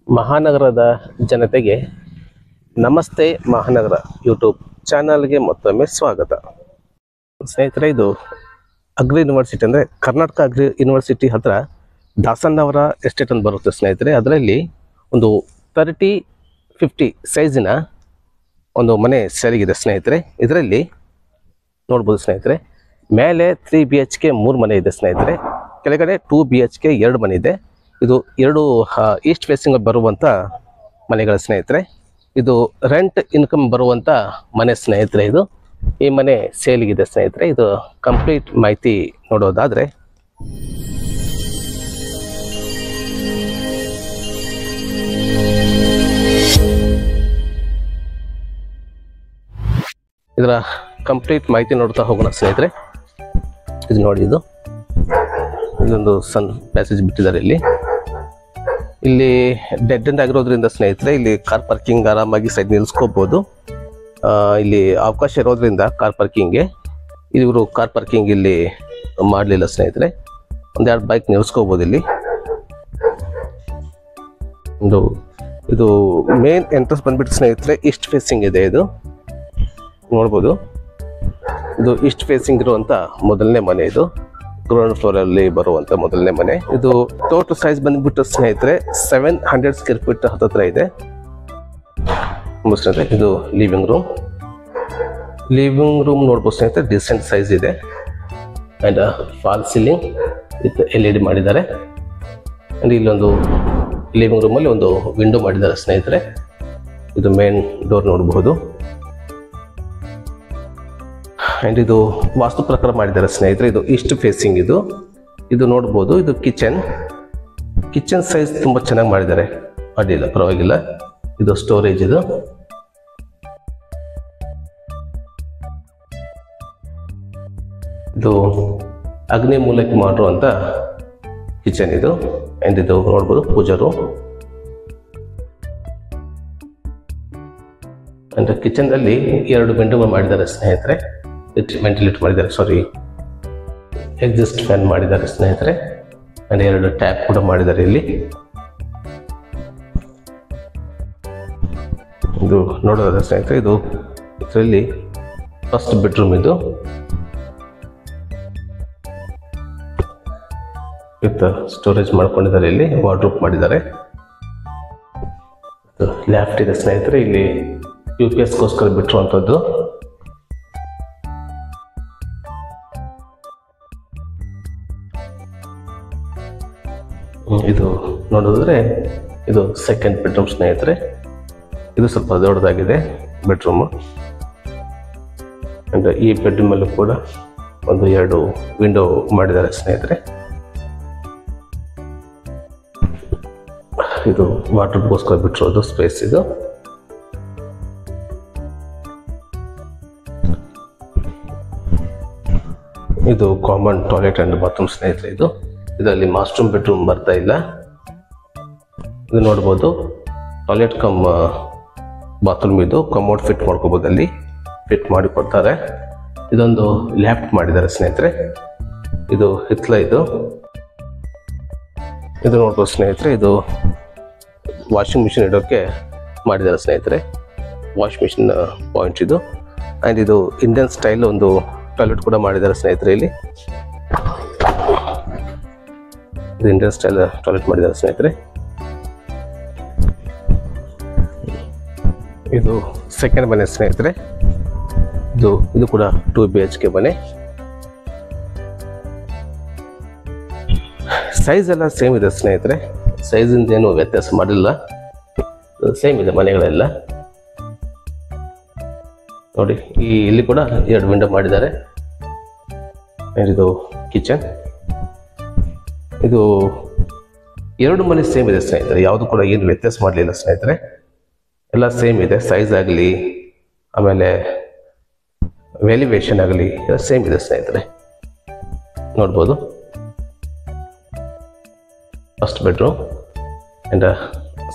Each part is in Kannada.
ಮಹಾನಗರದ ಜನತೆಗೆ ನಮಸ್ತೆ ಮಹಾನಗರ ಯೂಟ್ಯೂಬ್ ಚಾನಲ್ಗೆ ಮತ್ತೊಮ್ಮೆ ಸ್ವಾಗತ. ಸ್ನೇಹಿತರೆ, ಇದು ಅಗ್ರಿ ಯೂನಿವರ್ಸಿಟಿ ಅಂದರೆ ಕರ್ನಾಟಕ ಅಗ್ರಿ ಯೂನಿವರ್ಸಿಟಿ ಹತ್ರ ದಾಸಣ್ಣವರ ಎಸ್ಟೇಟ್ ಅಂತ ಬರುತ್ತೆ ಸ್ನೇಹಿತರೆ. ಅದರಲ್ಲಿ ಒಂದು 30-50 ಸೈಜಿನ ಒಂದು ಮನೆ ಸೇರಿಗಿದೆ ಸ್ನೇಹಿತರೆ. ಇದರಲ್ಲಿ ನೋಡ್ಬೋದು ಸ್ನೇಹಿತರೆ, ಮೇಲೆ 3 BHK 3 ಮನೆ ಇದೆ ಸ್ನೇಹಿತರೆ. ಕೆಳಗಡೆ 2 BHK 2 ಮನೆ ಇದೆ. ಇದು ಎರಡು ಈಸ್ಟ್ ಫೇಸಿಂಗ್ ಬರುವಂಥ ಮನೆಗಳ ಸ್ನೇಹಿತರೆ. ಇದು ರೆಂಟ್ ಇನ್ಕಮ್ ಬರುವಂಥ ಮನೆ ಸ್ನೇಹಿತರೆ. ಇದು ಈ ಮನೆ ಸೇಲಿಗಿದೆ ಸ್ನೇಹಿತರೆ. ಇದು ಕಂಪ್ಲೀಟ್ ಮಾಹಿತಿ ನೋಡೋದಾದರೆ, ಇದರ ಕಂಪ್ಲೀಟ್ ಮಾಹಿತಿ ನೋಡ್ತಾ ಹೋಗೋಣ ಸ್ನೇಹಿತರೆ. ಇದು ನೋಡಿ, ಇದೊಂದು ಸಣ್ಣ ಪ್ಯಾಸೇಜ್ ಬಿಟ್ಟಿದ್ದಾರೆ. ಇಲ್ಲಿ ಡೆಡ್ ಎಂಡ್ ಆಗಿರೋದ್ರಿಂದ ಸ್ನೇಹಿತರೆ, ಇಲ್ಲಿ ಕಾರ್ ಪಾರ್ಕಿಂಗ್ ಆರಾಮಾಗಿ ಸೈಡ್ ನಿಲ್ಲಿಸ್ಕೋಬಹುದು. ಇಲ್ಲಿ ಅವಕಾಶ ಇರೋದ್ರಿಂದ ಕಾರ್ ಪಾರ್ಕಿಂಗ್ಗೆ ಇವರು ಕಾರ್ ಪಾರ್ಕಿಂಗ್ ಇಲ್ಲಿ ಮಾಡಲಿಲ್ಲ ಸ್ನೇಹಿತರೆ. ಒಂದೆರಡು ಬೈಕ್ ನಿಲ್ಲಿಸ್ಕೋಬಹುದು ಇಲ್ಲಿ. ಇದು ಮೇನ್ ಎಂಟ್ರೆನ್ಸ್ ಬಂದ್ಬಿಟ್ಟು ಸ್ನೇಹಿತರೆ ಈಸ್ಟ್ ಫೇಸಿಂಗ್ ಇದೆ. ಇದು ನೋಡ್ಬೋದು, ಇದು ಈಸ್ಟ್ ಫೇಸಿಂಗ್ ಇರುವಂತ ಮೊದಲನೇ ಮನೆ. ಇದು ಗ್ರೌಂಡ್ ಫ್ಲೋರ್ ಅಲ್ಲಿ ಬರುವಂತ ಮೊದಲನೇ ಮನೆ. ಇದು ಟೋಟಲ್ ಸೈಜ್ ಬಂದ್ಬಿಟ್ಟು ಸ್ನೇಹಿತರೆ 700 ಸ್ಕ್ವೇರ್ ಫೀಟ್ ಹತ್ರ ಇದೆ ಸ್ನೇಹಿತರೆ. ಇದು ಲಿವಿಂಗ್ ರೂಮ್ ನೋಡ್ಬೋದು ಸ್ನೇಹಿತರೆ, ಡಿಸೆಂಟ್ ಸೈಜ್ ಇದೆ. And fall ceiling with LED ಮಾಡಿದ್ದಾರೆ. ಅಂಡ್ ಇಲ್ಲೊಂದು ಲಿವಿಂಗ್ ರೂಮಲ್ಲಿ ಒಂದು ವಿಂಡೋ ಮಾಡಿದ್ದಾರೆ ಸ್ನೇಹಿತರೆ. ಇದು ಮೇನ್ ಡೋರ್ ನೋಡಬಹುದು. ಅಂಡ್ ಇದು ವಾಸ್ತು ಪ್ರಕಾರ ಮಾಡಿದ್ದಾರೆ ಸ್ನೇಹಿತರೆ. ಇದು ಈಸ್ಟ್ ಫೇಸಿಂಗ್. ಇದು ನೋಡ್ಬೋದು, ಇದು ಕಿಚನ್ ಸೈಜ್ ತುಂಬಾ ಚೆನ್ನಾಗಿ ಮಾಡಿದ್ದಾರೆ, ಅಡ್ಡಿಲ್ಲ, ಪರವಾಗಿಲ್ಲ. ಇದು ಸ್ಟೋರೇಜ್. ಇದು ಅಗ್ನಿ ಮೂಲಕ್ಕೆ ಮಾಡಿರುವಂತ ಕಿಚನ್ ಇದು. ಅಂಡ್ ಇದು ನೋಡ್ಬೋದು ಪೂಜಾ ರೂಮ್. ಅಂಡ್ ಕಿಚನ್ ಅಲ್ಲಿ 2 ವಿಂಡೋ ಮಾಡಿದ್ದಾರೆ ಸ್ನೇಹಿತರೆ. ವೆಂಟಿಲೇಟ್ ಮಾಡಿದ್ದಾರೆ, ಎಕ್ಸಿಸ್ಟ್ ಫ್ಯಾನ್ ಮಾಡಿದ್ದಾರೆ ಸ್ನೇಹಿತರೆ. ಅಂಡ್ 2 ಟ್ಯಾಪ್ ಕೂಡ ಮಾಡಿದ್ದಾರೆ ಇಲ್ಲಿ. ಇದು ನೋಡೋದಾದ್ರೆ ಸ್ನೇಹಿತರೆ, ಇದರಲ್ಲಿ ಫಸ್ಟ್ ಬೆಡ್ರೂಮ್. ಇದು ವಿತ್ ಸ್ಟೋರೇಜ್ ಮಾಡ್ಕೊಂಡಿದ್ದಾರೆ. ಇಲ್ಲಿ ವಾರ್ಡ್ರೋಬ್ ಮಾಡಿದ್ದಾರೆ. ಲೆಫ್ಟ್ ಇದೆ ಸ್ನೇಹಿತರೆ. ಇಲ್ಲಿ UPS-ಗೋಸ್ಕರ ಬಿಟ್ಟಿರುವಂಥದ್ದು. ಇದು ನೋಡೋದಾದ್ರೆ ಇದು ಸೆಕೆಂಡ್ ಬೆಡ್ರೂಮ್ ಸ್ನೇಹಿತರೆ. ಇದು ಸ್ವಲ್ಪ ದೊಡ್ಡದಾಗಿದೆ ಬೆಡ್ರೂಮ್. ಅಂಡ್ ಈ ಬೆಡ್ರೂಮ್ ಅಲ್ಲೂ ಕೂಡ 2 ವಿಂಡೋ ಮಾಡಿದ್ದಾರೆ ಸ್ನೇಹಿತರೆ. ಇದು ವಾಟರ್ಗೋಸ್ಕರ ಬಿಟ್ಟಿರೋದು ಸ್ಪೇಸ್. ಇದು ಕಾಮನ್ ಟಾಯ್ಲೆಟ್ ಅಂಡ್ ಬಾತ್ರೂಮ್ ಸ್ನೇಹಿತರೆ. ಇದರಲ್ಲಿ ಮಾಸ್ಟರ್ ಬೆಡ್ರೂಮ್ ಬರ್ತಾ ಇಲ್ಲ. ಇದು ನೋಡ್ಬೋದು, ಟಾಯ್ಲೆಟ್ ಕಮ್ ಬಾತ್ರೂಮ್. ಇದು ಕಮೋಡ್ ಫಿಟ್ ಮಾಡ್ಕೋಬಹುದು, ಅಲ್ಲಿ ಫಿಟ್ ಮಾಡಿ ಕೊಡ್ತಾರೆ. ಇದೊಂದು ಲ್ಯಾಪ್ಟ್ ಮಾಡಿದ್ದಾರೆ ಸ್ನೇಹಿತರೆ. ಇದು ಹಿತ್ಲ. ಇದು ನೋಡ್ಬೋದು ಸ್ನೇಹಿತರೆ, ಇದು ವಾಷಿಂಗ್ ಮಿಷಿನ್ ಇಡೋಕೆ ಮಾಡಿದ್ದಾರೆ ಸ್ನೇಹಿತರೆ. ವಾಷ್ ಮಿಷಿನ್ ಪಾಯಿಂಟ್ ಇದು. ಆ್ಯಂಡ್ ಇದು ಇಂಡಿಯನ್ ಸ್ಟೈಲ್ ಒಂದು ಟಾಯ್ಲೆಟ್ ಕೂಡ ಮಾಡಿದ್ದಾರೆ ಸ್ನೇಹಿತರೆ. ಇಲ್ಲಿ ಇಂಡಿಯನ್ ಸ್ಟೈಲ್ ಟಾಯ್ಲೆಟ್ ಮಾಡಿದ್ದಾರೆ ಸ್ನೇಹಿತರೆ. ಇದು ಸೆಕೆಂಡ್ ಮನೆ ಸ್ನೇಹಿತರೆ. ಇದು ಕೂಡ 2 BHK ಮನೆ. ಸೈಜ್ ಎಲ್ಲ ಸೇಮ್ ಇದೆ ಸ್ನೇಹಿತರೆ. ಸೈಜಿಂದ ಏನು ವ್ಯತ್ಯಾಸ ಮಾಡಿಲ್ಲ, ಸೇಮ್ ಇದೆ ಮನೆಗಳೆಲ್ಲ. ನೋಡಿ, ಇಲ್ಲಿ ಕೂಡ 2 ವಿಂಡೋ ಮಾಡಿದ್ದಾರೆ. ಇದು ಕಿಚನ್. ಇದು 2 ಮನೆ ಸೇಮ್ ಇದೆ ಸ್ನೇಹಿತರೆ. ಯಾವುದು ಕೂಡ ಏನು ವ್ಯತ್ಯಾಸ ಮಾಡಲಿಲ್ಲ ಸ್ನೇಹಿತರೆ. ಎಲ್ಲ ಸೇಮ್ ಇದೆ. ಸೈಜ್ ಆಗಲಿ, ಆಮೇಲೆ ವ್ಯಾಲ್ಯುವೇಷನ್ ಆಗಲಿ, ಎಲ್ಲ ಸೇಮ್ ಇದೆ ಸ್ನೇಹಿತರೆ. ನೋಡ್ಬೋದು, first bedroom and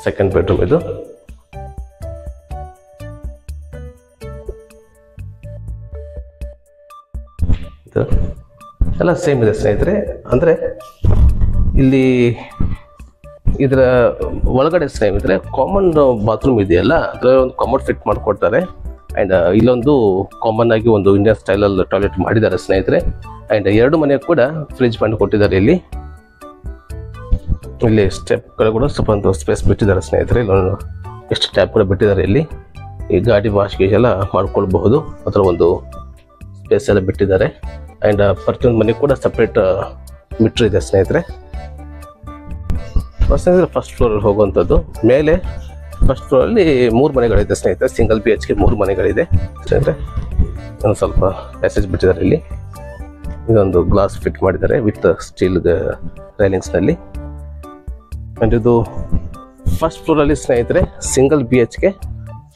second bedroom. ಇದು ಎಲ್ಲ ಸೇಮ್ ಇದೆ ಸ್ನೇಹಿತರೆ. ಅಂದರೆ ಇಲ್ಲಿ ಇದರ ಒಳಗಡೆ ಸ್ನೇಹಿತರೆ ಕಾಮನ್ ಬಾತ್ರೂಮ್ ಇದೆಯಲ್ಲ, ಅದರ ಒಂದು ಕಾಮನ್ ಫಿಟ್ ಮಾಡಿಕೊಡ್ತಾರೆ. ಆ್ಯಂಡ್ ಇಲ್ಲೊಂದು ಕಾಮನ್ ಆಗಿ ಒಂದು ಇಂಡಿಯನ್ ಸ್ಟೈಲಲ್ಲಿ ಟಾಯ್ಲೆಟ್ ಮಾಡಿದ್ದಾರೆ ಸ್ನೇಹಿತರೆ. ಆ್ಯಂಡ್ 2 ಮನೆ ಕೂಡ ಫ್ರಿಜ್ ಮಾಡಿ ಕೊಟ್ಟಿದ್ದಾರೆ. ಇಲ್ಲಿ ಸ್ಟೆಪ್ ಕೂಡ ಸ್ವಲ್ಪ ಒಂದು ಸ್ಪೇಸ್ ಬಿಟ್ಟಿದ್ದಾರೆ ಸ್ನೇಹಿತರೆ. ಇಲ್ಲೊಂದು ಎಷ್ಟು ಟ್ಯಾಪ್ ಕೂಡ ಬಿಟ್ಟಿದ್ದಾರೆ. ಇಲ್ಲಿ ಈ ಗಾಡಿ ವಾಶ್ ಗೀಶ್ ಎಲ್ಲ ಮಾಡ್ಕೊಳ್ಬಹುದು, ಅದರ ಒಂದು ಸ್ಪೇಸ್ ಎಲ್ಲ ಬಿಟ್ಟಿದ್ದಾರೆ. ಆ್ಯಂಡ್ ಪ್ರತಿಯೊಂದು ಮನೆ ಕೂಡ ಸಪ್ರೇಟ್ ಮೀಟ್ರ್ ಇದೆ ಸ್ನೇಹಿತರೆ. ಫಸ್ಟ್ ಫ್ಲೋರಲ್ಲಿ ಹೋಗುವಂಥದ್ದು. ಮೇಲೆ ಫಸ್ಟ್ ಫ್ಲೋರಲ್ಲಿ 3 ಮನೆಗಳಿದೆ ಸ್ನೇಹಿತರೆ. ಸಿಂಗಲ್ BHK 3 ಮನೆಗಳಿದೆ ಸ್ನೇಹಿತರೆ. ಒಂದು ಸ್ವಲ್ಪ ಪ್ಯಾಸೇಜ್ ಬಿಟ್ಟಿದ್ದಾರೆ. ಇಲ್ಲಿ ಇದೊಂದು ಗ್ಲಾಸ್ ಫಿಟ್ ಮಾಡಿದ್ದಾರೆ ವಿತ್ ಸ್ಟೀಲ್ ರೈಲಿಂಗ್ಸ್ನಲ್ಲಿ. ಆ್ಯಂಡ್ ಇದು ಫಸ್ಟ್ ಫ್ಲೋರಲ್ಲಿ ಸ್ನೇಹಿತರೆ ಸಿಂಗಲ್ BHK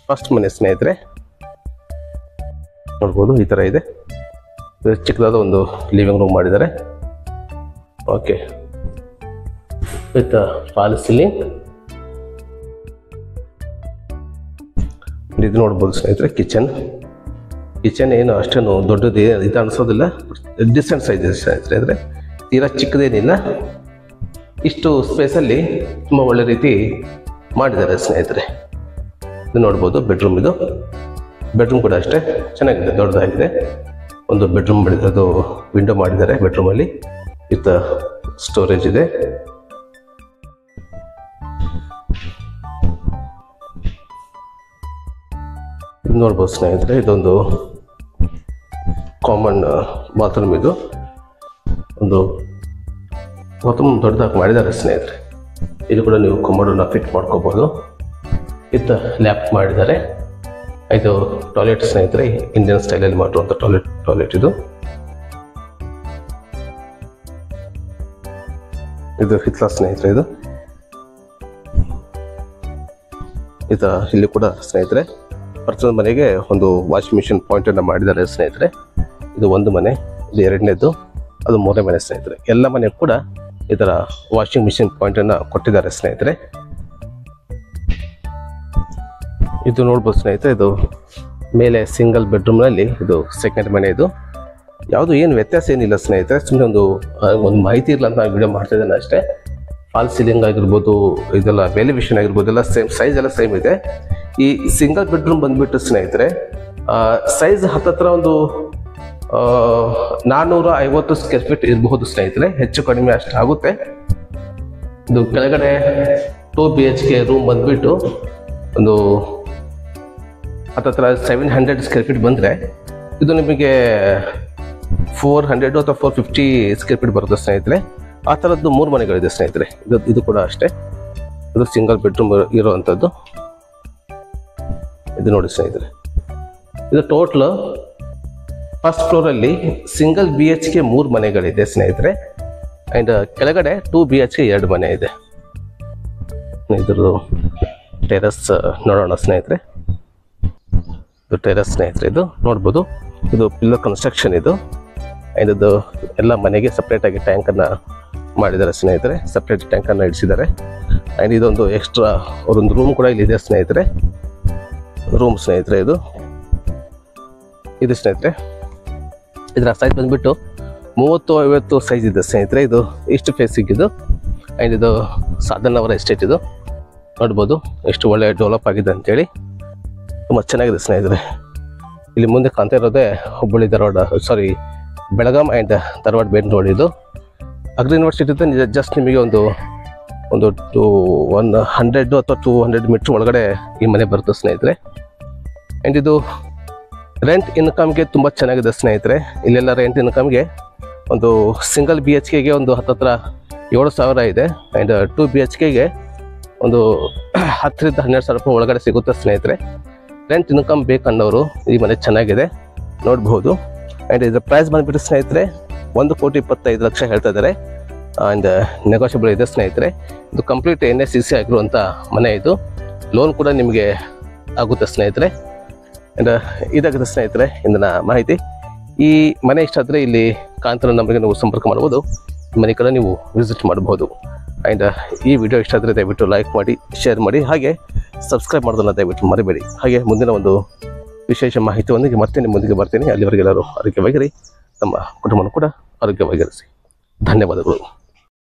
ಫಸ್ಟ್ ಮನೆ ಸ್ನೇಹಿತರೆ. ನೋಡ್ಬೋದು ಈ ಥರ ಇದೆ. ಚಿಕ್ಕದಾದ ಒಂದು ಲಿವಿಂಗ್ ರೂಮ್ ಮಾಡಿದ್ದಾರೆ. Okay, with fall ceiling. ಇದು ನೋಡ್ಬೋದು ಸ್ನೇಹಿತರೆ ಕಿಚನ್ ಏನು ಅಷ್ಟೇನು ದೊಡ್ಡದು ಇದು ಅನಿಸೋದಿಲ್ಲ, ಡಿಸೆಂಟ್ ಸೈಜ್ ಇದೆ ಸ್ನೇಹಿತರೆ. ಅಂದರೆ ತೀರಾ ಚಿಕ್ಕದೇನಿಲ್ಲ, ಇಷ್ಟು ಸ್ಪೇಸಲ್ಲಿ ತುಂಬ ಒಳ್ಳೆ ರೀತಿ ಮಾಡಿದ್ದಾರೆ ಸ್ನೇಹಿತರೆ. ಇದು ನೋಡ್ಬೋದು ಬೆಡ್ರೂಮ್. ಇದು ಬೆಡ್ರೂಮ್ ಕೂಡ ಅಷ್ಟೇ ಚೆನ್ನಾಗಿದೆ, ದೊಡ್ಡದಾಗಿದೆ. ಒಂದು ಬೆಡ್ರೂಮ್ ಅದು ವಿಂಡೋ ಮಾಡಿದ್ದಾರೆ ಬೆಡ್ರೂಮಲ್ಲಿ ವಿತ್ ಸ್ಟೋರೇಜ್ ಇದೆ. ನೋಡ್ಬೋದು ಸ್ನೇಹಿತರೆ, ಇದೊಂದು ಕಾಮನ್ ಬಾತ್ರೂಮ್. ಇದು ಒಂದು ಬಾತ್ರೂಮ್ ದೊಡ್ಡದಾಗಿ ಮಾಡಿದ್ದಾರೆ ಸ್ನೇಹಿತರೆ. ಇದು ಕೂಡ ನೀವು ಕಮೋಡನ್ನ ಫಿಟ್ ಮಾಡ್ಕೋಬೋದು. ವಿತ್ ಲ್ಯಾಪ್ ಮಾಡಿದ್ದಾರೆ. ಇದು ಟಾಯ್ಲೆಟ್ ಸ್ನೇಹಿತರೆ, ಇಂಡಿಯನ್ ಸ್ಟೈಲಲ್ಲಿ ಮಾಡಿರುವಂಥ ಟಾಯ್ಲೆಟ್ ಇದು. ಇದು ಹಿತ್ಲ ಸ್ನೇಹಿತರೆ. ಇಲ್ಲಿ ಕೂಡ ಸ್ನೇಹಿತರೆ ಪ್ರತಿಯೊಂದು ಮನೆಗೆ ಒಂದು ವಾಷಿಂಗ್ ಮಿಷಿನ್ ಪಾಯಿಂಟನ್ನು ಮಾಡಿದ್ದಾರೆ ಸ್ನೇಹಿತರೆ. ಇದು 1 ಮನೆ, ಇದು 2ನೇದು, ಅದು 3ನೇ ಮನೆ ಸ್ನೇಹಿತರೆ. ಎಲ್ಲ ಮನೆಗೂ ಕೂಡ ಈ ಥರ ವಾಷಿಂಗ್ ಮಿಷಿನ್ ಪಾಯಿಂಟನ್ನು ಕೊಟ್ಟಿದ್ದಾರೆ ಸ್ನೇಹಿತರೆ. ಇದು ನೋಡ್ಬೋದು ಸ್ನೇಹಿತರೆ, ಇದು ಮೇಲೆ ಸಿಂಗಲ್ ಬೆಡ್ರೂಮ್ನಲ್ಲಿ ಇದು ಸೆಕೆಂಡ್ ಮನೆ. ಇದು ಯಾವುದು ಏನು ವ್ಯತ್ಯಾಸ ಏನಿಲ್ಲ ಸ್ನೇಹಿತರೆ, ಸುಮ್ಮನೆ ಒಂದು ಮಾಹಿತಿ ಇರಲ್ಲ ಅಂತ ನಾನು ವಿಡಿಯೋ ಮಾಡ್ತಾ ಇದ್ದೇನೆ ಅಷ್ಟೇ. ಫಾಲ್ ಸೀಲಿಂಗ್ ಆಗಿರ್ಬೋದು, ಇದೆಲ್ಲ ವೆಲಿವೇಷನ್ ಆಗಿರ್ಬೋದು, ಎಲ್ಲ ಸೇಮ್ ಸೈಜ್ ಎಲ್ಲ ಸೇಮ್ ಇದೆ. ಈ ಸಿಂಗಲ್ ಬೆಡ್ರೂಮ್ ಬಂದ್ಬಿಟ್ಟು ಸ್ನೇಹಿತರೆ ಸೈಜ್ ಹತ್ತತ್ರ ಒಂದು 450 ಸ್ಕ್ವೇರ್ ಫೀಟ್ ಇರಬಹುದು ಸ್ನೇಹಿತರೆ, ಹೆಚ್ಚು ಕಡಿಮೆ ಅಷ್ಟು ಆಗುತ್ತೆ. ಇದು ಕೆಳಗಡೆ 2 BHK ರೂಮ್ ಬಂದ್ಬಿಟ್ಟು ಒಂದು ಹತ್ತತ್ರ 700 ಸ್ಕ್ವೇರ್ ಫೀಟ್ ಬಂದರೆ, ಇದು ನಿಮಗೆ 400 ಅಥವಾ 450 ಸ್ಕ್ವೇರ್ ಫೀಟ್ ಬರುತ್ತೆ ಸ್ನೇಹಿತರೆ. ಆ ಥರದ್ದು 3 ಮನೆಗಳಿದೆ ಸ್ನೇಹಿತರೆ. ಇದು ಕೂಡ ಅಷ್ಟೇ, ಇದು ಸಿಂಗಲ್ ಬೆಡ್ರೂಮ್ ಇರುವಂಥದ್ದು. ಇದು ನೋಡಿ ಸ್ನೇಹಿತರೆ, ಇದು ಟೋಟಲ್ ಫಸ್ಟ್ ಫ್ಲೋರಲ್ಲಿ ಸಿಂಗಲ್ BHK 3 ಮನೆಗಳಿದೆ ಸ್ನೇಹಿತರೆ. ಆ್ಯಂಡ್ ಕೆಳಗಡೆ 2 BHK 2 ಮನೆ ಇದೆ. ಇದ್ರದ್ದು ಟೆರಸ್ ನೋಡೋಣ ಸ್ನೇಹಿತರೆ. ಇದು ಟೆರಸ್ ಸ್ನೇಹಿತರೆ. ಇದು ನೋಡ್ಬೋದು, ಇದು ಪಿಲ್ಲರ್ ಕನ್ಸ್ಟ್ರಕ್ಷನ್ ಇದು. ಆ್ಯಂಡ್ ಇದು ಎಲ್ಲ ಮನೆಗೆ ಸಪ್ರೇಟಾಗಿ ಟ್ಯಾಂಕನ್ನು ಮಾಡಿದ್ದಾರೆ ಸ್ನೇಹಿತರೆ, ಸಪ್ರೇಟ್ ಟ್ಯಾಂಕನ್ನು ಇಡಿಸಿದ್ದಾರೆ. ಆ್ಯಂಡ್ ಇದೊಂದು ಎಕ್ಸ್ಟ್ರಾ ಒಂದು ರೂಮ್ ಕೂಡ ಇಲ್ಲಿದೆ ಸ್ನೇಹಿತರೆ. ರೂಮ್ ಸ್ನೇಹಿತರೆ ಇದು ಸ್ನೇಹಿತರೆ. ಇದರ ಸೈಜ್ ಬಂದುಬಿಟ್ಟು 30-50 ಸೈಜ್ ಇದೆ ಸ್ನೇಹಿತರೆ. ಇದು ಇಷ್ಟು ಫೇಸಿಗೆ ಇದು. ಆ್ಯಂಡ್ ಇದು ಸಾಧನ್ ಅವರ ಎಸ್ಟೇಟ್. ಇದು ನೋಡ್ಬೋದು ಎಷ್ಟು ಒಳ್ಳೆ ಡೆವಲಪ್ ಆಗಿದೆ ಅಂತೇಳಿ, ತುಂಬ ಚೆನ್ನಾಗಿದೆ ಸ್ನೇಹಿತರೆ. ಇಲ್ಲಿ ಮುಂದೆ ಕಾಣ್ತಾ ಇರೋದೇ Hubballi Belgaum and Dharwad main road. ಇದು ಅಗ್ರಿ ಯೂನಿವರ್ಸಿಟಿ ಜಸ್ಟ್ ನಿಮಗೆ ಒಂದು 100 ಅಥವಾ 200 ಮೀಟ್ರ್ ಒಳಗಡೆ ಈ ಮನೆ ಬರುತ್ತೆ ಸ್ನೇಹಿತರೆ. ಆ್ಯಂಡ್ ಇದು ರೆಂಟ್ ಇನ್ಕಮ್ಗೆ ತುಂಬ ಚೆನ್ನಾಗಿದೆ ಸ್ನೇಹಿತರೆ. ಇಲ್ಲೆಲ್ಲ ರೆಂಟ್ ಇನ್ಕಮ್ಗೆ ಒಂದು ಸಿಂಗಲ್ BHKಗೆ ಒಂದು ಹತ್ತತ್ರ 7,000 ಇದೆ. ಆ್ಯಂಡ್ 2 BHKಗೆ ಒಂದು 10,000 ರಿಂದ 12,000 ರೂಪಾಯಿ ಒಳಗಡೆ ಸಿಗುತ್ತೆ ಸ್ನೇಹಿತರೆ. ರೆಂಟ್ ಇನ್ಕಮ್ ಬೇಕನ್ನೋರು ಈ ಮನೆ ಚೆನ್ನಾಗಿದೆ, ನೋಡ್ಬೋದು. ಆ್ಯಂಡ್ ಇದರ ಪ್ರೈಸ್ ಬಂದುಬಿಟ್ಟು ಸ್ನೇಹಿತರೆ 1,25,00,000 ಹೇಳ್ತಾ ಇದ್ದಾರೆ. ಆ್ಯಂಡ್ ನೆಗೋಷಿಯಬಲ್ ಇದೆ ಸ್ನೇಹಿತರೆ. ಇದು ಕಂಪ್ಲೀಟ್ NACC ಆಗಿರುವಂಥ ಮನೆ. ಇದು ಲೋನ್ ಕೂಡ ನಿಮಗೆ ಆಗುತ್ತೆ ಸ್ನೇಹಿತರೆ. ಆ್ಯಂಡ್ ಇದಾಗಿದೆ ಸ್ನೇಹಿತರೆ ಇಂದಿನ ಮಾಹಿತಿ. ಈ ಮನೆ ಇಷ್ಟ ಆದರೆ ಇಲ್ಲಿ ಕಾಂತರ ನಂಬರ್ಗೆ ನೀವು ಸಂಪರ್ಕ ಮಾಡ್ಬೋದು. ಮನೆ ಕಡೆ ನೀವು ವಿಸಿಟ್ ಮಾಡ್ಬೋದು. ಆ್ಯಂಡ್ ಈ ವಿಡಿಯೋ ಇಷ್ಟ ಆದರೆ ದಯವಿಟ್ಟು ಲೈಕ್ ಮಾಡಿ, ಶೇರ್ ಮಾಡಿ, ಹಾಗೆ ಸಬ್ಸ್ಕ್ರೈಬ್ ಮಾಡೋದನ್ನು ದಯವಿಟ್ಟು ಮರಿಬೇಡಿ. ಹಾಗೆ ಮುಂದಿನ ಒಂದು ವಿಶೇಷ ಮಾಹಿತಿಯೊಂದಿಗೆ ಮತ್ತೆ ನಿಮ್ಮೊಂದಿಗೆ ಬರ್ತೀನಿ. ಅಲ್ಲಿವರೆಗೆ ಎಲ್ಲರೂ ಆರೋಗ್ಯವಾಗಿರಿ, ನಮ್ಮ ಕುಟುಂಬನೂ ಕೂಡ ಆರೋಗ್ಯವಾಗಿರಿಸಿ. ಧನ್ಯವಾದಗಳು.